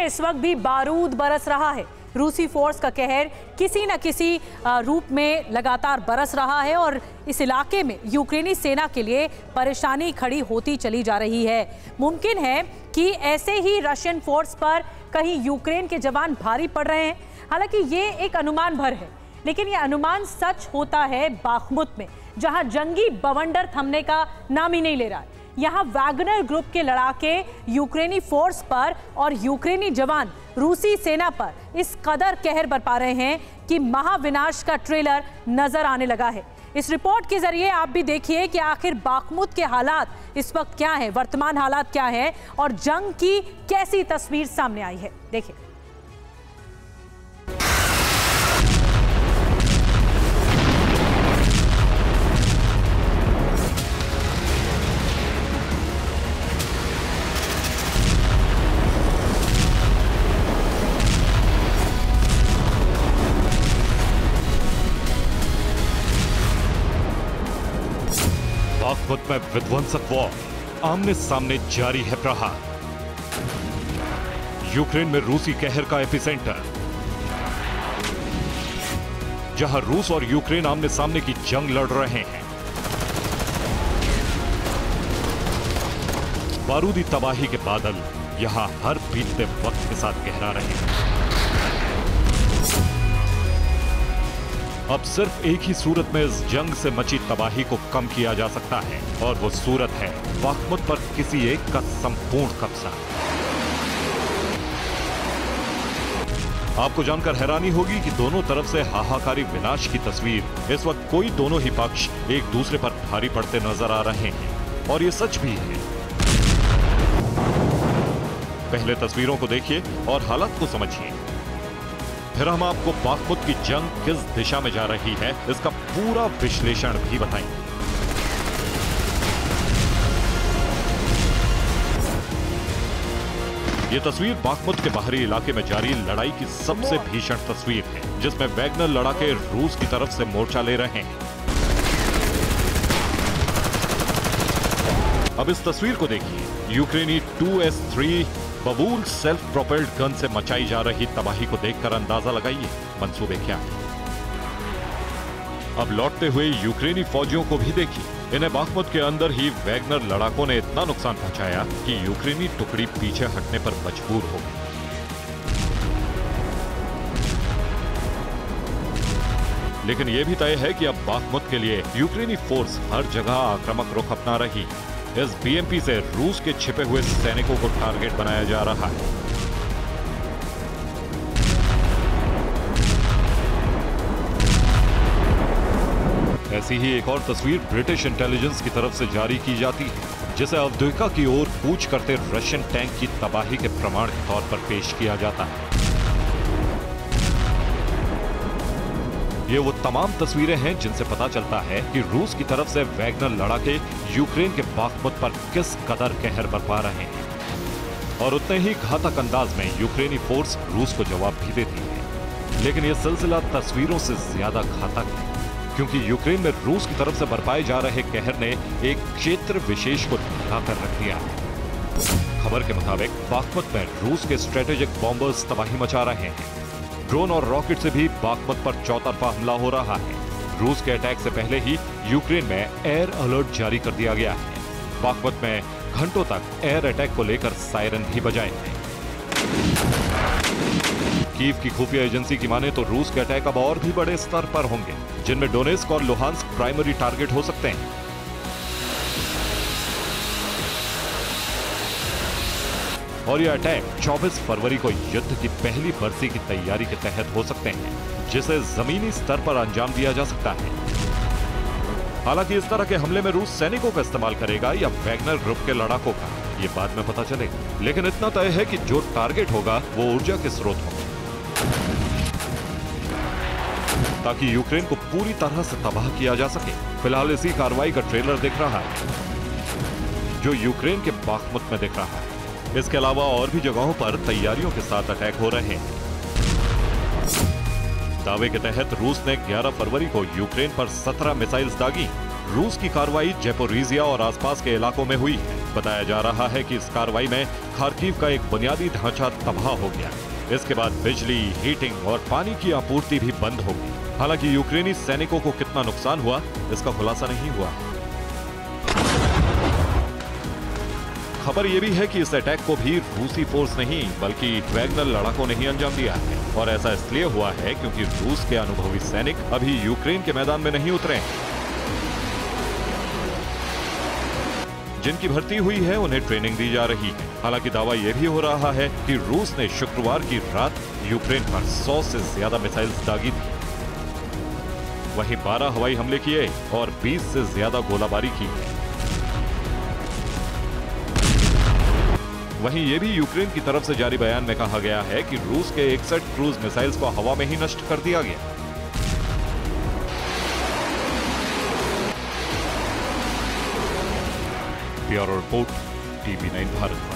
में इस वक्त भी बारूद बरस रहा है। रूसी फोर्स का कहर किसी न किसी रूप में लगातार बरस रहा है और इस इलाके में यूक्रेनी सेना के लिए परेशानी खड़ी होती चली जा रही है। मुमकिन है कि ऐसे ही रशियन फोर्स पर कहीं यूक्रेन के जवान भारी पड़ रहे हैं। हालांकि ये एक अनुमान भर है, लेकिन ये अनुमान सच होता है बाखमुत में, जहां जंगी बवंडर थमने का नाम ही नहीं ले रहा है। यहाँ वैगनर ग्रुप के लड़ाके यूक्रेनी फोर्स पर और यूक्रेनी जवान रूसी सेना पर इस कदर कहर बरपा रहे हैं कि महाविनाश का ट्रेलर नजर आने लगा है। इस रिपोर्ट के जरिए आप भी देखिए कि आखिर बाखमुत के हालात इस वक्त क्या हैं, वर्तमान हालात क्या हैं और जंग की कैसी तस्वीर सामने आई है। देखिए। बाखमुत में विध्वंसक वॉर, आमने सामने जारी है प्रहार। यूक्रेन में रूसी कहर का एपिसेंटर, जहां रूस और यूक्रेन आमने सामने की जंग लड़ रहे हैं। बारूदी तबाही के बादल यहां हर बीतते वक्त के साथ गहरा रहे हैं। अब सिर्फ एक ही सूरत में इस जंग से मची तबाही को कम किया जा सकता है और वो सूरत है बाखमुत पर किसी एक का संपूर्ण कब्जा। आपको जानकर हैरानी होगी कि दोनों तरफ से हाहाकारी विनाश की तस्वीर इस वक्त कोई दोनों ही पक्ष एक दूसरे पर भारी पड़ते नजर आ रहे हैं और ये सच भी है। पहले तस्वीरों को देखिए और हालात को समझिए, फिर हम आपको बाखमुत की जंग किस दिशा में जा रही है इसका पूरा विश्लेषण भी बताएंगे। ये तस्वीर बाखमुत के बाहरी इलाके में जारी लड़ाई की सबसे भीषण तस्वीर है, जिसमें वैगनर लड़ाके रूस की तरफ से मोर्चा ले रहे हैं। अब इस तस्वीर को देखिए। यूक्रेनी 2S3 बबूल सेल्फ प्रोपेल्ड गन से मचाई जा रही तबाही को देखकर अंदाजा लगाइए मंसूबे क्या हैं। अब लौटते हुए यूक्रेनी फौजियों को भी देखिए। इन्हें बाखमुत के अंदर ही वैगनर लड़ाकों ने इतना नुकसान पहुंचाया कि यूक्रेनी टुकड़ी पीछे हटने पर मजबूर हो गई। लेकिन यह भी तय है कि अब बाखमुत के लिए यूक्रेनी फोर्स हर जगह आक्रामक रुख अपना रही। इस बीएमपी से रूस के छिपे हुए सैनिकों को टारगेट बनाया जा रहा है। ऐसी ही एक और तस्वीर ब्रिटिश इंटेलिजेंस की तरफ से जारी की जाती है, जिसे अवधुइका की ओर कूच करते रशियन टैंक की तबाही के प्रमाण के तौर पर पेश किया जाता है। ये वो तमाम तस्वीरें हैं जिनसे पता चलता है कि रूस की तरफ से वैगनर लड़ाके यूक्रेन के बाखमुत पर किस कदर कहर बरपा रहे हैं और उतने ही घातक अंदाज में यूक्रेनी फोर्स रूस को जवाब भी देती है। लेकिन यह सिलसिला तस्वीरों से ज्यादा घातक है, क्योंकि यूक्रेन में रूस की तरफ से बरपाए जा रहे कहर ने एक क्षेत्र विशेष को ढका कर रख दिया है। खबर के मुताबिक बाखमुत में रूस के स्ट्रेटेजिक बॉम्बर्स तबाही मचा रहे हैं। ड्रोन और रॉकेट से भी बाखमुत पर चौतरफा हमला हो रहा है। रूस के अटैक से पहले ही यूक्रेन में एयर अलर्ट जारी कर दिया गया है। बाखमुत में घंटों तक एयर अटैक को लेकर सायरन भी बजाए गए। कीव की खुफिया एजेंसी की माने तो रूस के अटैक अब और भी बड़े स्तर पर होंगे, जिनमें डोनेस्क और लुहांस्क प्राइमरी टारगेट हो सकते हैं। और यह अटैक 24 फरवरी को युद्ध की पहली बरसी की तैयारी के तहत हो सकते हैं, जिसे जमीनी स्तर पर अंजाम दिया जा सकता है। हालांकि इस तरह के हमले में रूस सैनिकों का इस्तेमाल करेगा या वैगनर ग्रुप के लड़ाकों का, ये बाद में पता चलेगा। लेकिन इतना तय है कि जो टारगेट होगा वो ऊर्जा के स्रोत होंगे, ताकि यूक्रेन को पूरी तरह से तबाह किया जा सके। फिलहाल इसी कार्रवाई का ट्रेलर दिख रहा है, जो यूक्रेन के बाखमुत में दिख रहा है। इसके अलावा और भी जगहों पर तैयारियों के साथ अटैक हो रहे हैं। दावे के तहत रूस ने 11 फरवरी को यूक्रेन पर 17 मिसाइल्स दागी रूस की कार्रवाई ज़ैपोरिज़िया और आसपास के इलाकों में हुई है। बताया जा रहा है कि इस कार्रवाई में खार्किव का एक बुनियादी ढांचा तबाह हो गया। इसके बाद बिजली, हीटिंग और पानी की आपूर्ति भी बंद हो गई। हालांकि यूक्रेनी सैनिकों को कितना नुकसान हुआ, इसका खुलासा नहीं हुआ। खबर यह भी है कि इस अटैक को भी रूसी फोर्स नहीं बल्कि वैगनर लड़ाकों ने ही अंजाम दिया है, और ऐसा इसलिए हुआ है क्योंकि रूस के अनुभवी सैनिक अभी यूक्रेन के मैदान में नहीं उतरे हैं। जिनकी भर्ती हुई है उन्हें ट्रेनिंग दी जा रही है। हालांकि दावा यह भी हो रहा है कि रूस ने शुक्रवार की रात यूक्रेन पर 100 से ज्यादा मिसाइल्स दागी थी। वहीं 12 हवाई हमले किए और 20 से ज्यादा गोलाबारी की। वहीं यह भी यूक्रेन की तरफ से जारी बयान में कहा गया है कि रूस के 61 क्रूज मिसाइल्स को हवा में ही नष्ट कर दिया गया। Bureau report, TV9 Bharat.